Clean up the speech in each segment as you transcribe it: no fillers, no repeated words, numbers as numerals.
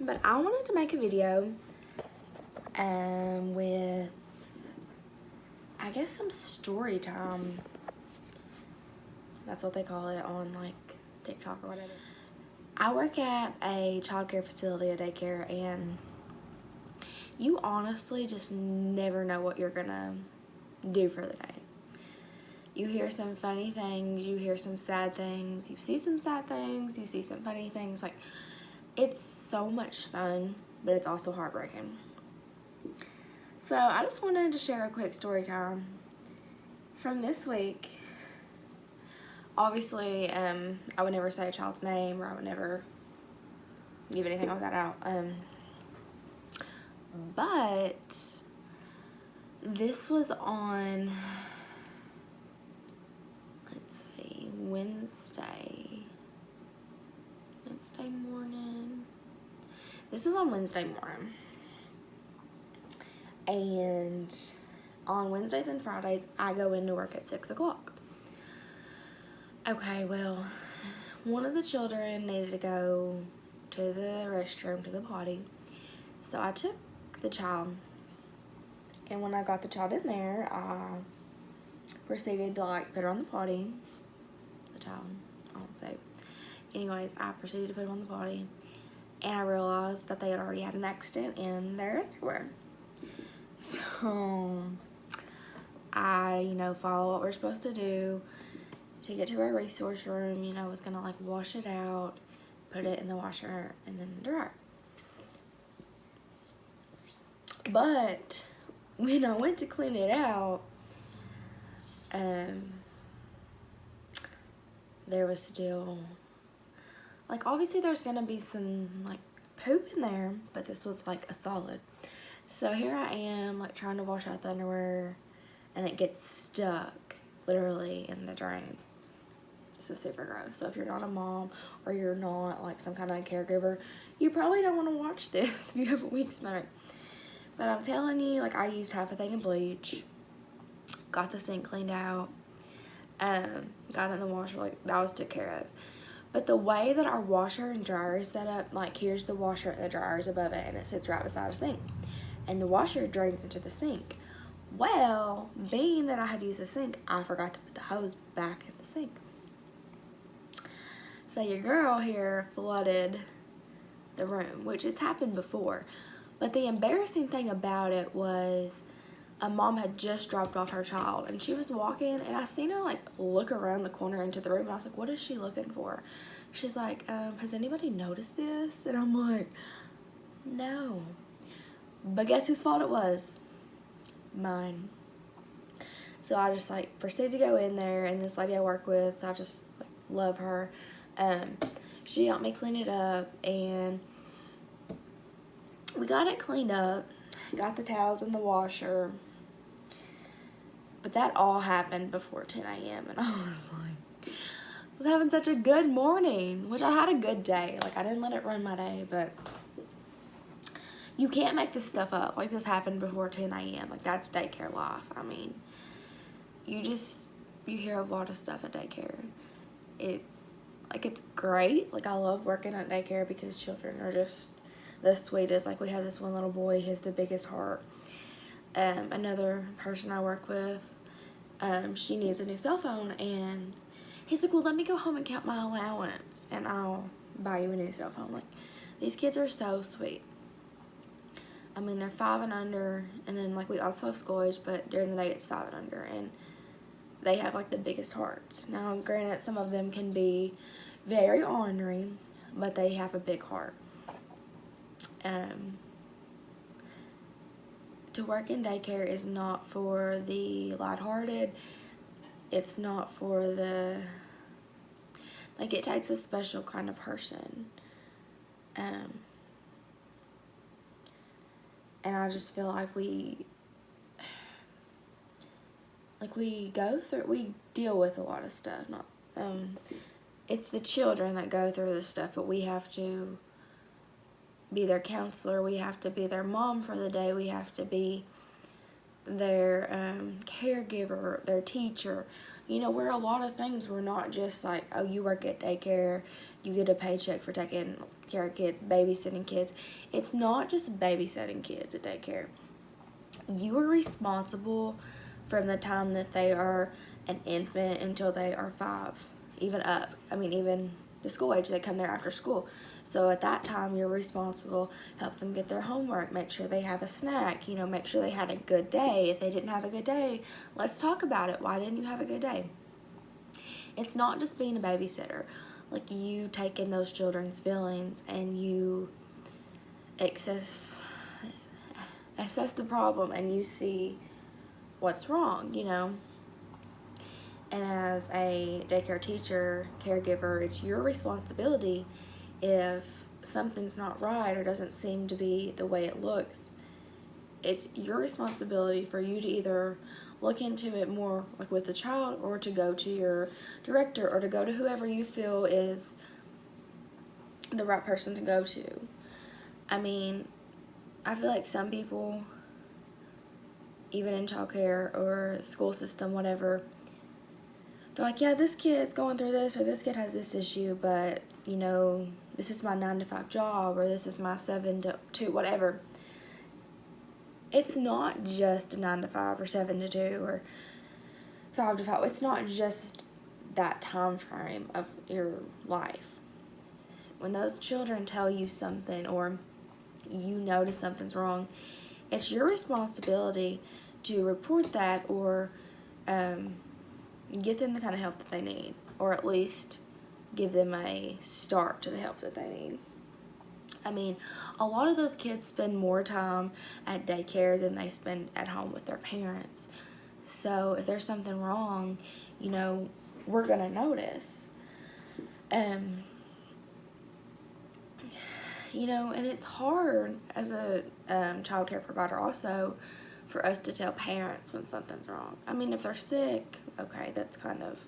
But I wanted to make a video with, I guess, some story time. That's what they call it on like TikTok or whatever. I work at a childcare facility, a daycare, and you honestly just never know what you're gonna do for the day. You hear some funny things, you hear some sad things, you see some sad things, you see some funny things. Like, it's so much fun, but it's also heartbreaking. So I just wanted to share a quick story time from this week. Obviously, I would never say a child's name, or I would never give anything like that out. But this was on, let's see, Wednesday morning. This was on Wednesday morning. And on Wednesdays and Fridays, I go into work at 6 o'clock. Okay, well, one of the children needed to go to the restroom, to the potty. So I took the child. And when I got the child in there, I proceeded to like put her on the potty. The child, I won't say. Anyways, I proceeded to put him on the potty. And I realized that they had already had an accident in their underwear. So I, follow what we're supposed to do. To get to our resource room, was gonna like wash it out, put it in the washer and then the dryer. But when I went to clean it out, there was still, like, obviously there's gonna be some like poop in there, but this was like a solid. So here I am, like, trying to wash out the underwear, and it gets stuck literally in the drain. This is super gross. So if you're not a mom, or you're not like some kind of caregiver, you probably don't want to watch this if you have a weak stomach. But I'm telling you, like, I used half a thing of bleach, got the sink cleaned out, got it in the washer, like, that was took care of. But the way that our washer and dryer is set up, like, here's the washer and the dryer is above it, and it sits right beside a sink. And the washer drains into the sink. Well, being that I had used the sink, I forgot to put the hose back in the sink. So your girl here flooded the room, which it's happened before. But the embarrassing thing about it was a mom had just dropped off her child, and she was walking, and I seen her like look around the corner into the room, and I was like, what is she looking for? She's like, has anybody noticed this? And I'm like, no. But guess whose fault it was? Mine. So I just like proceeded to go in there, and this lady I work with, I just like love her. She helped me clean it up, and we got it cleaned up, got the towels in the washer, but that all happened before 10 a.m. and I was having such a good morning, which I had a good day. Like, I didn't let it run my day, but you can't make this stuff up. Like, this happened before 10 a.m. Like, that's daycare life. I mean, you hear a lot of stuff at daycare. It's great. Like, I love working at daycare because children are just the sweetest. Like, we have this one little boy, he has the biggest heart. Another person I work with, she needs a new cell phone, and he's like, well, let me go home and count my allowance, and I'll buy you a new cell phone. Like, these kids are so sweet. I mean, they're 5 and under, and then, like, we also have school age, but during the day it's 5 and under, and they have, like, the biggest hearts. Now, granted, some of them can be very ornery, but they have a big heart. To work in daycare is not for the lighthearted. It's not for the, like, it takes a special kind of person. And I just feel like we deal with a lot of stuff. It's the children that go through this stuff, but we have to be their counselor. We have to be their mom for the day. We have to be their caregiver, their teacher. You know, we're a lot of things. We're not just like, oh, you work at daycare, you get a paycheck for taking care of kids, babysitting kids. It's not just babysitting kids at daycare. You are responsible from the time that they are an infant until they are 5, even up. I mean, even the school age, they come there after school. So at that time, you're responsible. Help them get their homework, make sure they have a snack, you know, make sure they had a good day. If they didn't have a good day, let's talk about it. Why didn't you have a good day? It's not just being a babysitter. Like, you take in those children's feelings and you assess the problem and you see what's wrong, you know. And as a daycare teacher, caregiver, it's your responsibility if something's not right or doesn't seem to be the way it looks. It's your responsibility for you to either look into it more, like with the child, or to go to your director, or to go to whoever you feel is the right person to go to. I mean, I feel like some people, even in childcare or school system, whatever, they're like, yeah, this kid's going through this, or this kid has this issue, but, you know, this is my 9 to 5 job, or this is my 7 to 2, whatever. It's not just a 9 to 5 or 7 to 2 or 5 to 5. It's not just that time frame of your life. When those children tell you something or you notice something's wrong, it's your responsibility to report that or get them the kind of help that they need, or at least give them a start to the help that they need. I mean, a lot of those kids spend more time at daycare than they spend at home with their parents. So if there's something wrong, you know, we're going to notice. You know, and it's hard as a child care provider also for us to tell parents when something's wrong. I mean, if they're sick, okay, that's kind of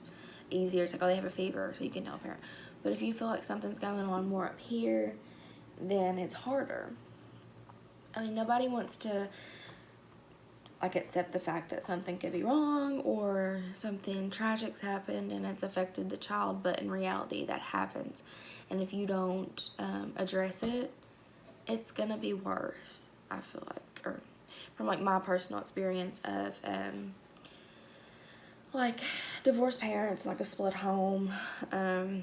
easier. It's like, oh, they have a fever, so you can tell a parent. But if you feel like something's going on more up here, then it's harder. I mean, nobody wants to, like, accept the fact that something could be wrong or something tragic's happened and it's affected the child, but in reality, that happens. And if you don't address it, it's gonna be worse, I feel like, or from, like, my personal experience of, like, divorced parents, like a split home. I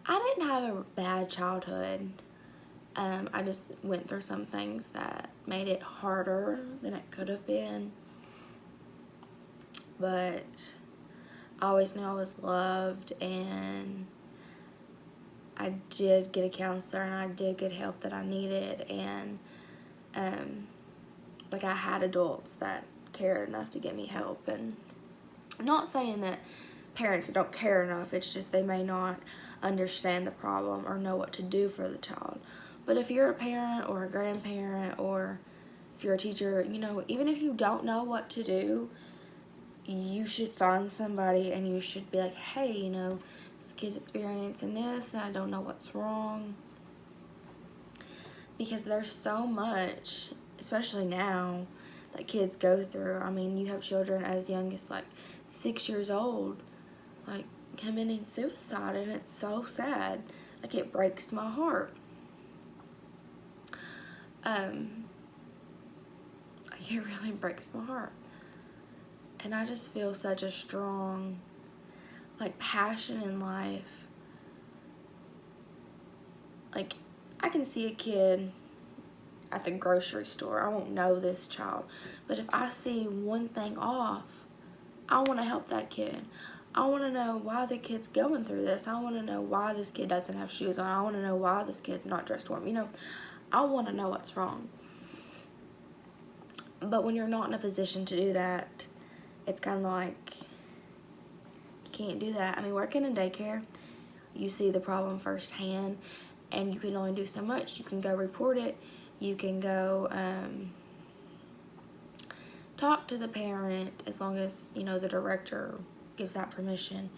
didn't have a bad childhood. I just went through some things that made it harder than it could have been. But I always knew I was loved, and I did get a counselor, and I did get help that I needed, and like, I had adults that cared enough to get me help. And I'm not saying that parents don't care enough, it's just they may not understand the problem or know what to do for the child. But if you're a parent or a grandparent, or if you're a teacher, you know, even if you don't know what to do, you should find somebody and you should be like, hey, you know, this kid's experiencing this and I don't know what's wrong. Because there's so much, especially now, that kids go through. I mean, you have children as young as, like, 6 years old, like, committing suicide, and it's so sad. Like, it breaks my heart. Like, it really breaks my heart. And I just feel such a strong, like, passion in life. Like, I can see a kid at the grocery store. I won't know this child, but if I see one thing off, I want to help that kid. I want to know why the kid's going through this. I want to know why this kid doesn't have shoes on. I want to know why this kid's not dressed warm. You know, I want to know what's wrong. But when you're not in a position to do that, it's kind of like, you can't do that. I mean, working in daycare, you see the problem firsthand, and you can only do so much. You can go report it. You can go talk to the parent, as long as, you know, the director gives that permission.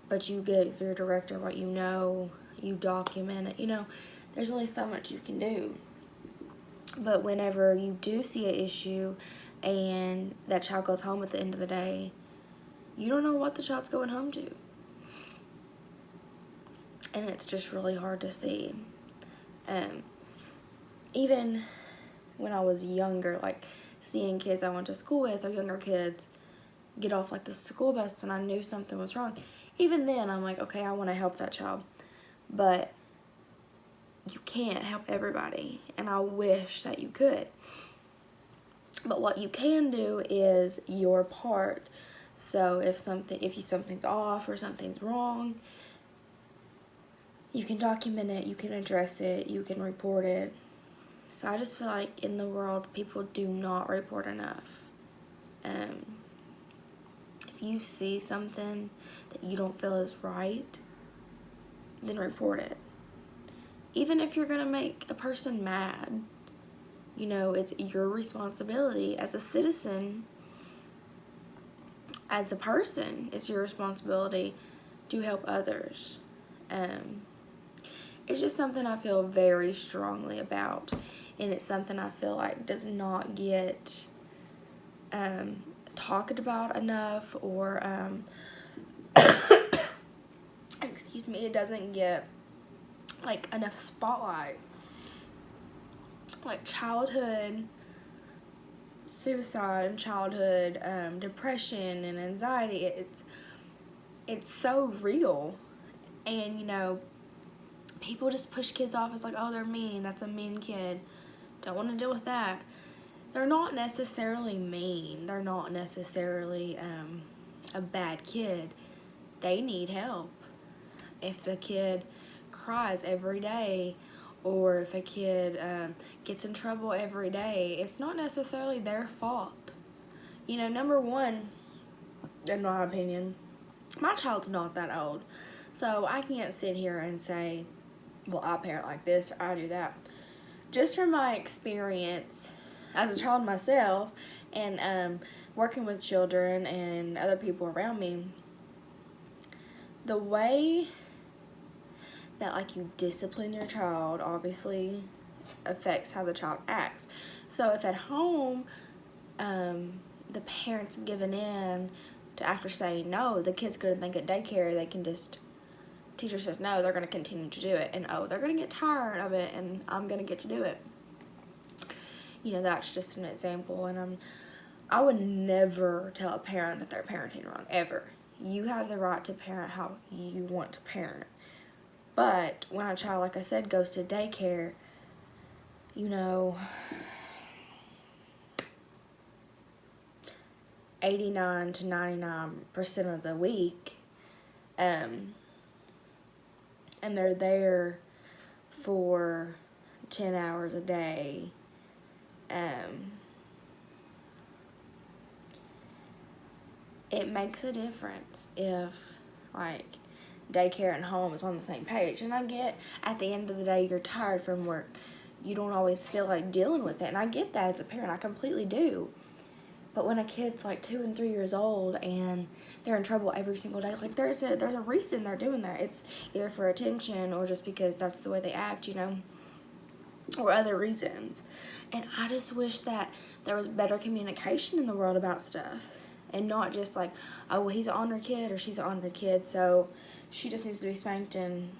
But you give your director what you know, you document it. You know, there's only so much you can do. But whenever you do see an issue and that child goes home at the end of the day, you don't know what the child's going home to. And it's just really hard to see. Even when I was younger, like seeing kids I went to school with or younger kids get off like the school bus and I knew something was wrong, even then I'm like, okay, I want to help that child. But you can't help everybody, and I wish that you could. But what you can do is your part. So if something's off or something's wrong, you can document it, you can address it, you can report it. So I just feel like in the world, people do not report enough. If you see something that you don't feel is right, then report it. Even if you're gonna make a person mad, you know, it's your responsibility as a citizen, as a person, it's your responsibility to help others. It's just something I feel very strongly about, and it's something I feel like does not get talked about enough, or excuse me, it doesn't get like enough spotlight. Like childhood suicide and childhood depression and anxiety, it's so real. And you know, people just push kids off as like, oh, they're mean, that's a mean kid, don't want to deal with that. They're not necessarily mean, they're not necessarily a bad kid. They need help. If the kid cries every day, or if a kid gets in trouble every day, it's not necessarily their fault. You know, number one, in my opinion, my child's not that old, so I can't sit here and say, well, I parent like this, or I do that. Just from my experience as a child myself, and working with children and other people around me, the way that like you discipline your child obviously affects how the child acts. So if at home the parent's giving in to, after saying no, the kid's gonna think at daycare they can just, teacher says no, they're gonna continue to do it, and oh, they're gonna get tired of it, and I'm gonna get to do it. You know, that's just an example. And I would never tell a parent that they're parenting wrong, ever. You have the right to parent how you want to parent. But when a child, like I said, goes to daycare, you know, 89 to 99% of the week, and they're there for 10 hours a day, it makes a difference if, like, daycare and home is on the same page. And I get, at the end of the day, you're tired from work. You don't always feel like dealing with it. And I get that as a parent. I completely do. But when a kid's like 2 and 3 years old and they're in trouble every single day, like there's a reason they're doing that. It's either for attention or just because that's the way they act, you know, or other reasons. And I just wish that there was better communication in the world about stuff. And not just like, oh, well, he's an honor kid or she's an honor kid, so she just needs to be spanked and,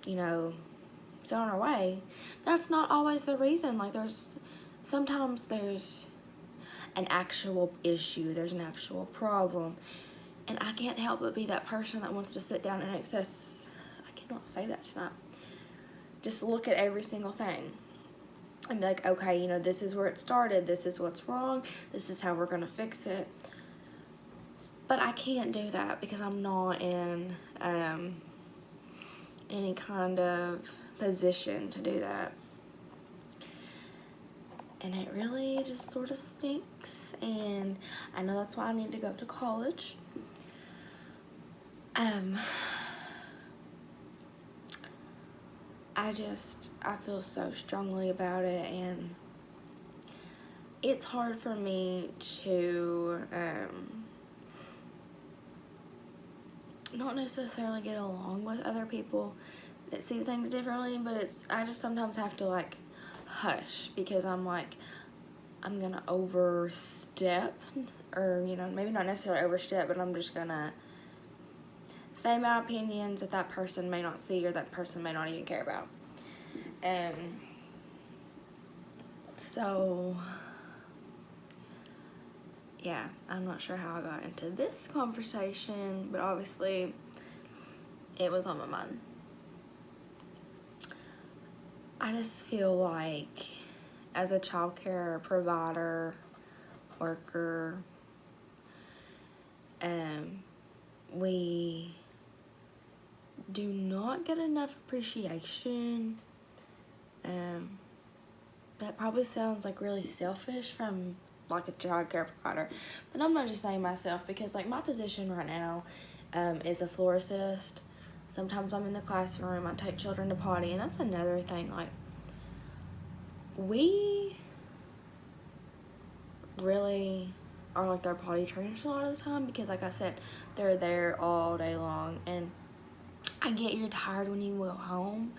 you know, so on her way. That's not always the reason. Like, sometimes there's an actual issue, there's an actual problem, and I can't help but be that person that wants to sit down and I cannot say that tonight, just look at every single thing and be like, okay, you know, this is where it started, this is what's wrong, this is how we're gonna fix it. But I can't do that because I'm not in any kind of position to do that. And it really just sort of stinks. And I know that's why I need to go to college. I feel so strongly about it, and it's hard for me to not necessarily get along with other people that see things differently, but I just sometimes have to like hush, because I'm like, I'm gonna overstep, or, you know, maybe not necessarily overstep, but I'm just gonna say my opinions that person may not see, or that person may not even care about. So, yeah, I'm not sure how I got into this conversation, but obviously it was on my mind. I just feel like as a childcare provider, worker, we do not get enough appreciation. That probably sounds like really selfish from like a childcare provider, but I'm not just saying myself, because like my position right now is a floor assist. Sometimes I'm in the classroom, I take children to potty, and that's another thing. Like, we really are like their potty trainers a lot of the time, because like I said, they're there all day long, and I get you're tired when you go home,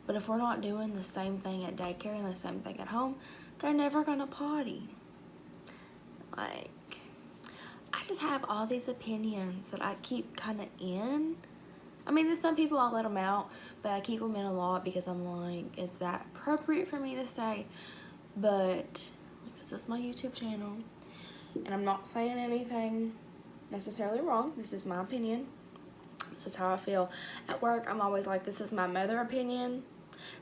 but if we're not doing the same thing at daycare and the same thing at home, they're never gonna potty. Like, I just have all these opinions that I keep kind of in. I mean, there's some people I'll let them out, but I keep them in a lot because I'm like, is that appropriate for me to say? But this is my YouTube channel, and I'm not saying anything necessarily wrong. This is my opinion. This is how I feel. At work, I'm always like, this is my mother opinion.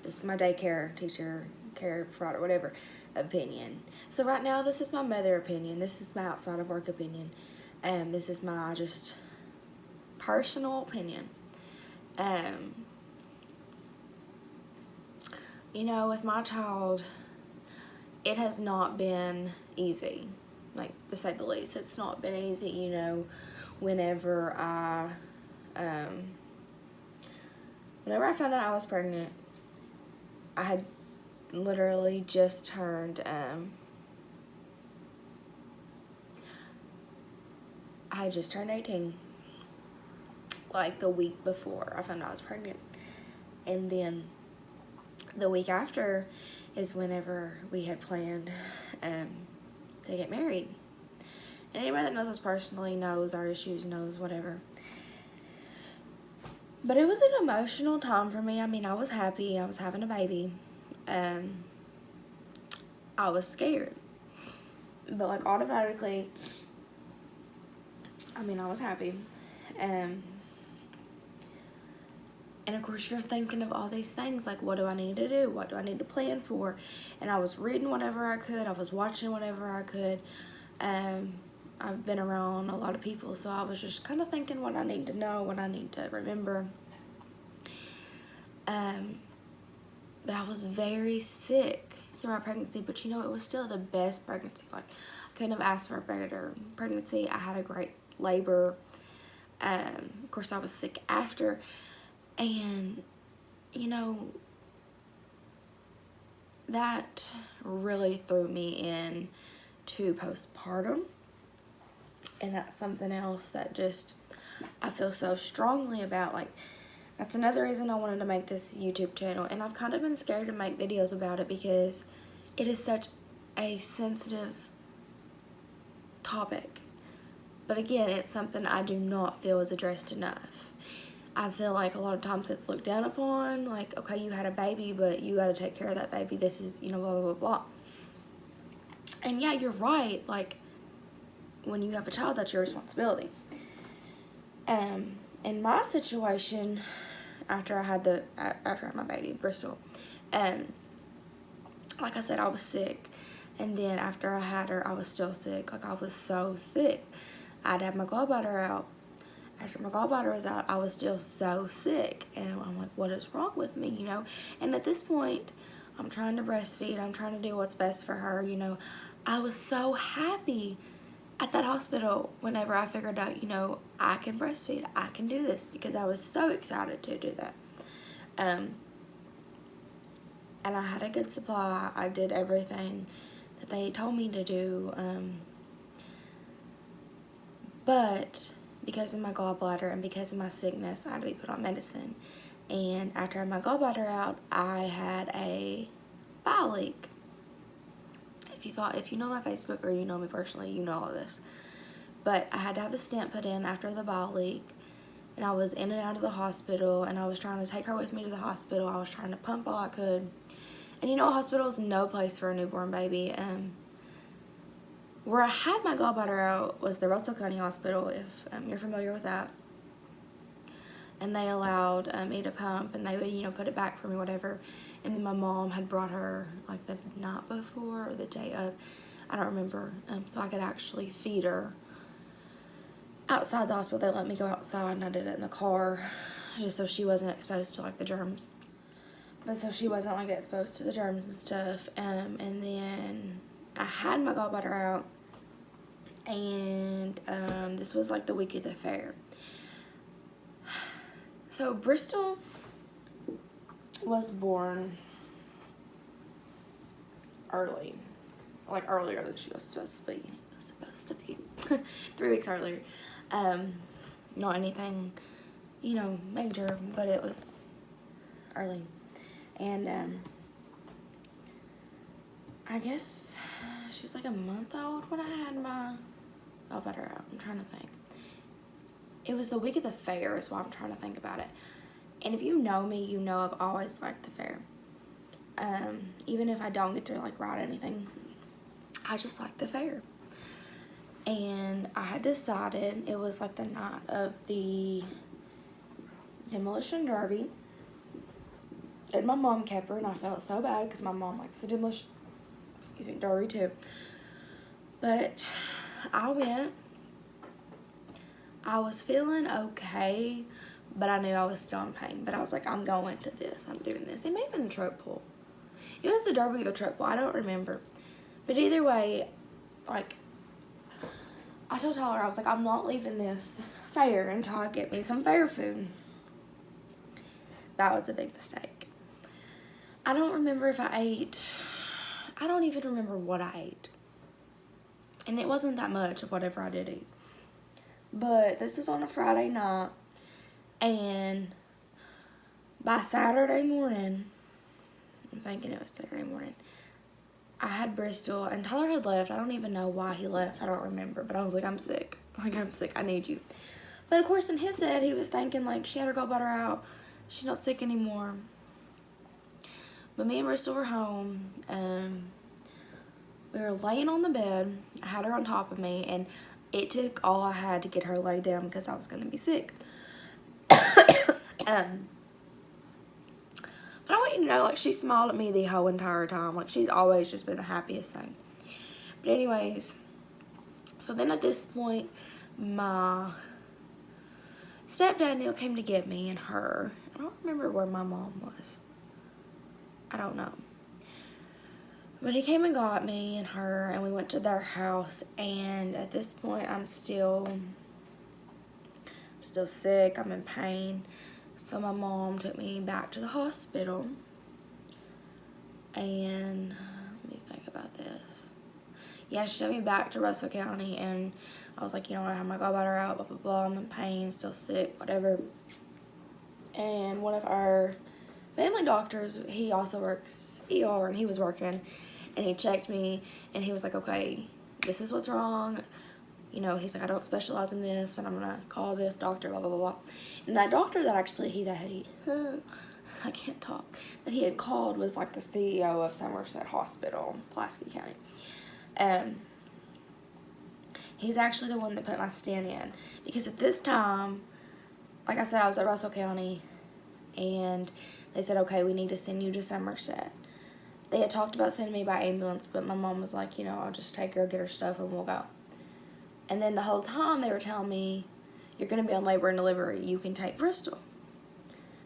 This is my daycare teacher, care provider, whatever opinion. So right now, this is my mother opinion. This is my outside of work opinion. And this is my just personal opinion. You know, with my child, it has not been easy, like, to say the least. It's not been easy, you know, whenever I found out I was pregnant, I had literally just turned, I had just turned 18, like the week before I found out I was pregnant. And then the week after is whenever we had planned to get married. And anybody that knows us personally knows our issues, knows whatever. But it was an emotional time for me. I mean, I was happy. I was having a baby. I was scared. But, like, automatically, I mean, I was happy. And of course, you're thinking of all these things, like, what do I need to do? What do I need to plan for? And I was reading whatever I could. I was watching whatever I could. I've been around a lot of people, so I was just kind of thinking what I need to know, what I need to remember. But I was very sick through my pregnancy, but, you know, it was still the best pregnancy. Like, I couldn't have asked for a better pregnancy. I had a great labor. Of course, I was sick after. And, you know, that really threw me in to postpartum. And that's something else that just, I feel so strongly about. Like, that's another reason I wanted to make this YouTube channel. And I've kind of been scared to make videos about it because it is such a sensitive topic. But again, it's something I do not feel is addressed enough. I feel like a lot of times it's looked down upon, like, okay, you had a baby, but you got to take care of that baby. This is, you know, blah, blah, blah, blah. And yeah, you're right. Like, when you have a child, that's your responsibility. In my situation, after I had my baby, Bristol, like I said, I was sick. And then after I had her, I was still sick. Like, I was so sick. I had to have my gallbladder out. After my gallbladder was out, I was still so sick. And I'm like, what is wrong with me, you know? And at this point, I'm trying to breastfeed. I'm trying to do what's best for her, you know? I was so happy at that hospital whenever I figured out, you know, I can breastfeed. I can do this, because I was so excited to do that. And I had a good supply. I did everything that they told me to do. But because of my gallbladder and because of my sickness, I had to be put on medicine. And after I had my gallbladder out, I had a bowel leak. if you know my Facebook or you know me personally, you know all this. But I had to have a stent put in after the bowel leak, and I was in and out of the hospital, and I was trying to take her with me to the hospital. I was trying to pump all I could. And you know, a hospital is no place for a newborn baby. Where I had my gallbladder out was the Russell County Hospital, if you're familiar with that. And they allowed me to pump, and they would, you know, put it back for me, whatever. And then my mom had brought her like the night before or the day of, I don't remember, so I could actually feed her outside the hospital. They let me go outside, and I did it in the car just so she wasn't exposed to like the germs. But so she wasn't like exposed to the germs and stuff. And then I had my gallbladder out, and this was like the week of the fair. So Bristol was born early, like earlier than she was supposed to be. 3 weeks earlier. Not anything, you know, major, but it was early. And I guess she was like a month old when I had my gallbladder out. I'm trying to think. It was the week of the fair is why I'm trying to think about it. And if you know me, you know I've always liked the fair. Even if I don't get to like ride anything, I just like the fair. And I had decided, it was like the night of the demolition derby, and my mom kept her, and I felt so bad because my mom likes the demolition derby too. But I went. I was feeling okay, but I knew I was still in pain. But I was like, I'm going to this. I'm doing this. It may have been the trout pool. It was the derby or the trout pool. I don't remember. But either way, like, I told Tyler, I was like, I'm not leaving this fair until I get me some fair food. That was a big mistake. I don't remember if I ate. I don't even remember what I ate. And it wasn't that much of whatever I did eat. But this was on a Friday night, and by Saturday morning, I'm thinking it was Saturday morning, I had Bristol, and Tyler had left. I don't even know why he left. I don't remember, but I was like, I'm sick. Like, I'm sick. I need you. But of course, in his head, he was thinking, like, she had her gallbladder out. She's not sick anymore. But me and Bristol were home. We were laying on the bed. I had her on top of me, and it took all I had to get her laid down because I was going to be sick. But I want you to know, like, she smiled at me the whole entire time. Like, she's always just been the happiest thing. But anyways, so then at this point, my stepdad Neil came to get me and her. I don't remember where my mom was. I don't know. But he came and got me and her, and we went to their house. And at this point, I'm still sick. I'm in pain. So my mom took me back to the hospital. And let me think about this. Yeah, she took me back to Russell County, and I was like, you know, I have my gallbladder out, blah, blah, blah. I'm in pain, still sick, whatever. And one of our family doctors, he also works ER, and he was working. And he checked me, and he was like, okay, this is what's wrong. You know, he's like, I don't specialize in this, but I'm going to call this doctor, blah, blah, blah, blah. And that doctor that actually, I can't talk, that he had called was like the CEO of Somerset Hospital, Pulaski County. He's actually the one that put my stent in. Because at this time, like I said, I was at Russell County, and they said, okay, we need to send you to Somerset. They had talked about sending me by ambulance, but my mom was like, you know, I'll just take her, get her stuff, and we'll go. And then the whole time they were telling me, you're going to be on labor and delivery. You can take Bristol.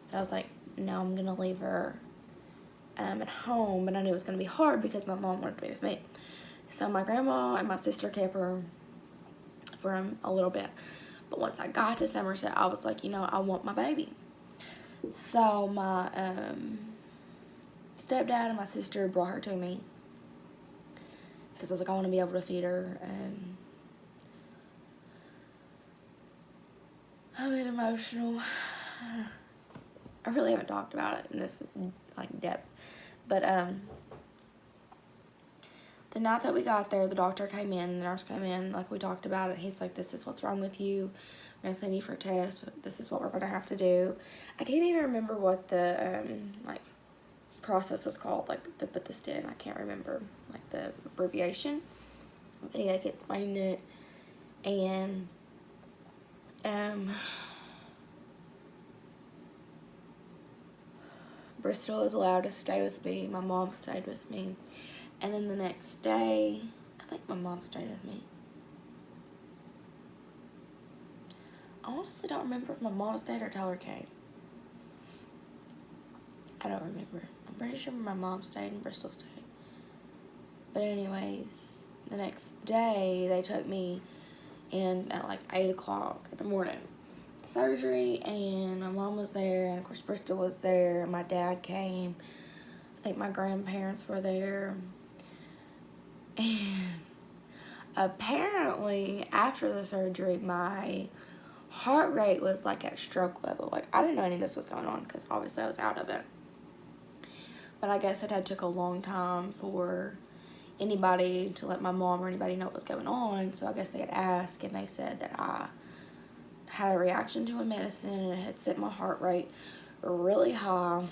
And I was like, no, I'm going to leave her at home. But I knew it was going to be hard because my mom wanted to be with me. So my grandma and my sister kept her for a little bit. But once I got to Somerset, I was like, you know, I want my baby. So my stepdad and my sister brought her to me because I was like, I want to be able to feed her. I'm been emotional. I really haven't talked about it in this like depth, but the night that we got there, the doctor came in, the nurse came in, like we talked about it. He's like, this is what's wrong with you. We're going to send you for a test, but this is what we're going to have to do. I can't even remember what the, like, process was called, like, to put this in. I can't remember, like, the abbreviation. But he, like, explained it. And, Bristol was allowed to stay with me. My mom stayed with me. And then the next day, I think my mom stayed with me. I honestly don't remember if my mom stayed or Tyler came. I don't remember. I'm pretty sure my mom stayed and Bristol stayed. But anyways, the next day, they took me in at like 8 o'clock in the morning. Surgery, and my mom was there, and of course Bristol was there, and my dad came. I think my grandparents were there. And apparently, after the surgery, my heart rate was like at stroke level. Like, I didn't know any of this was going on because obviously I was out of it. But I guess it had took a long time for anybody to let my mom or anybody know what was going on. So I guess they had asked, and they said that I had a reaction to a medicine and it had set my heart rate really high.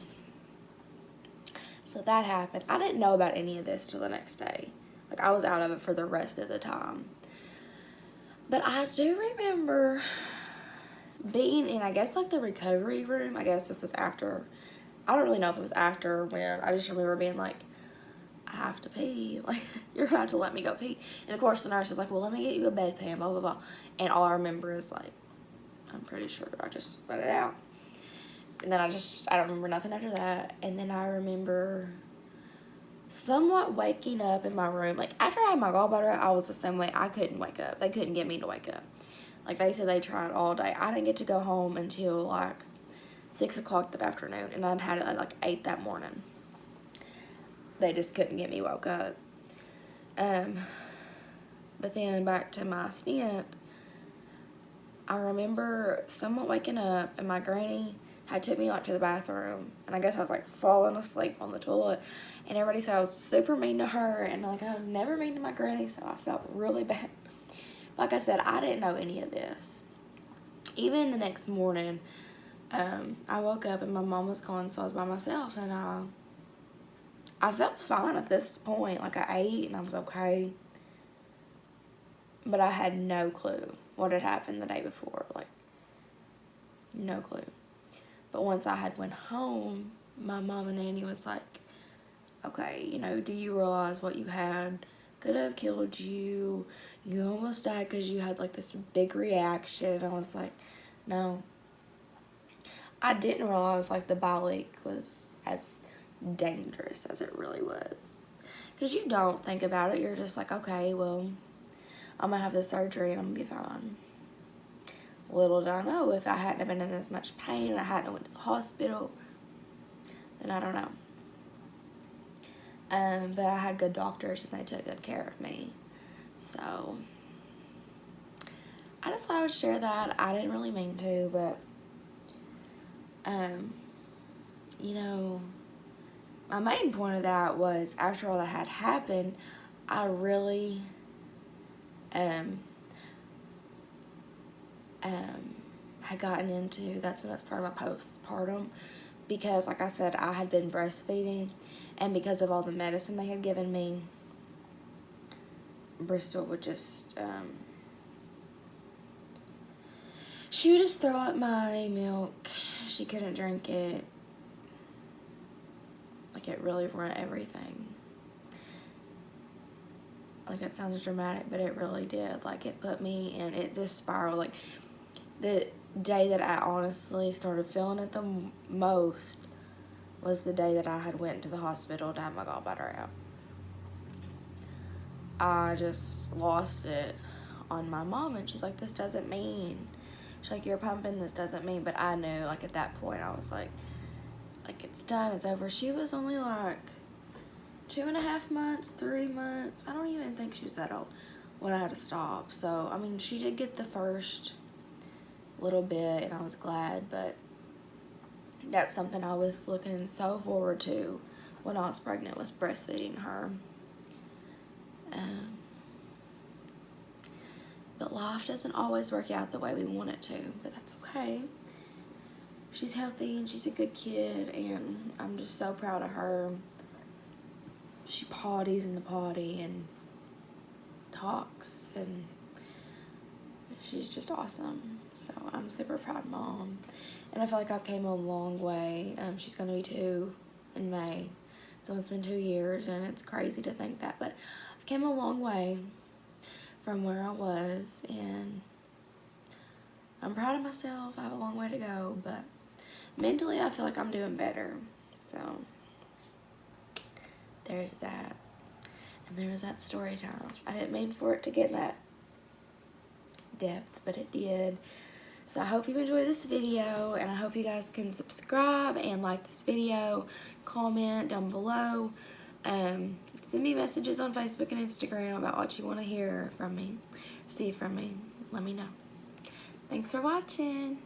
So that happened. I didn't know about any of this till the next day. Like, I was out of it for the rest of the time. But I do remember being in, I guess, like the recovery room. I guess this was after, I don't really know if it was after or when. I just remember being like, I have to pee. Like, you're going to have to let me go pee. And of course the nurse was like, well, let me get you a bedpan, blah, blah, blah. And all I remember is like, I'm pretty sure I just let it out. And then I don't remember nothing after that. And then I remember somewhat waking up in my room. Like, after I had my gallbladder out, I was the same way. I couldn't wake up. They couldn't get me to wake up. Like, they said they tried all day. I didn't get to go home until, like, 6 o'clock that afternoon. And I'd had it at, like, 8 that morning. They just couldn't get me woke up. But then back to my stent, I remember somewhat waking up, and my granny had took me like to the bathroom, and I guess I was like falling asleep on the toilet, and everybody said I was super mean to her, and like I was never mean to my granny, so I felt really bad. Like I said, I didn't know any of this. Even the next morning, I woke up and my mom was gone, so I was by myself, and I felt fine at this point. Like, I ate and I was okay, but I had no clue what had happened the day before. Like, no clue. But once I had went home, my mom and Nanny was like, okay, you know, do you realize what you had could have killed you? You almost died because you had like this big reaction. And I was like, no. I didn't realize like the bile leak was as dangerous as it really was. Because you don't think about it. You're just like, okay, well, I'm going to have this surgery and I'm going to be fine. Little did I know, if I hadn't been in as much pain and I hadn't went to the hospital, then I don't know. But I had good doctors and they took good care of me. So, I just thought I would share that. I didn't really mean to, but, you know, my main point of that was after all that had happened, I really, had gotten into, that's when I started my postpartum, because like I said, I had been breastfeeding, and because of all the medicine they had given me, Bristol would just, she would just throw up my milk. She couldn't drink it. Like, it really ruined everything. Like, that sounds dramatic, but it really did. Like, it put me in, it just spiraled. Like, the day that I honestly started feeling it the most was the day that I had went to the hospital to have my gallbladder out. I just lost it on my mom, and she's like, this doesn't mean, she's like, you're pumping, this doesn't mean, but I knew, like, at that point, I was like, it's done, it's over. She was only like 2.5 months, 3 months, I don't even think she was that old when I had to stop. So, I mean, she did get the first little bit, and I was glad, but that's something I was looking so forward to when I was pregnant, was breastfeeding her. But life doesn't always work out the way we want it to, but that's okay. She's healthy and she's a good kid, and I'm just so proud of her. She potties in the potty and talks, and she's just awesome. So I'm super proud mom, and I feel like I've came a long way. She's going to be 2 in May, so it's been 2 years, and it's crazy to think that, but I've came a long way from where I was, and I'm proud of myself. I have a long way to go, but mentally I feel like I'm doing better. So there's that. And there's that story time. I didn't mean for it to get that depth, but it did. So I hope you enjoy this video, and I hope you guys can subscribe and like this video, comment down below, send me messages on Facebook and Instagram about what you want to hear from me, see from me. Let me know. Thanks for watching.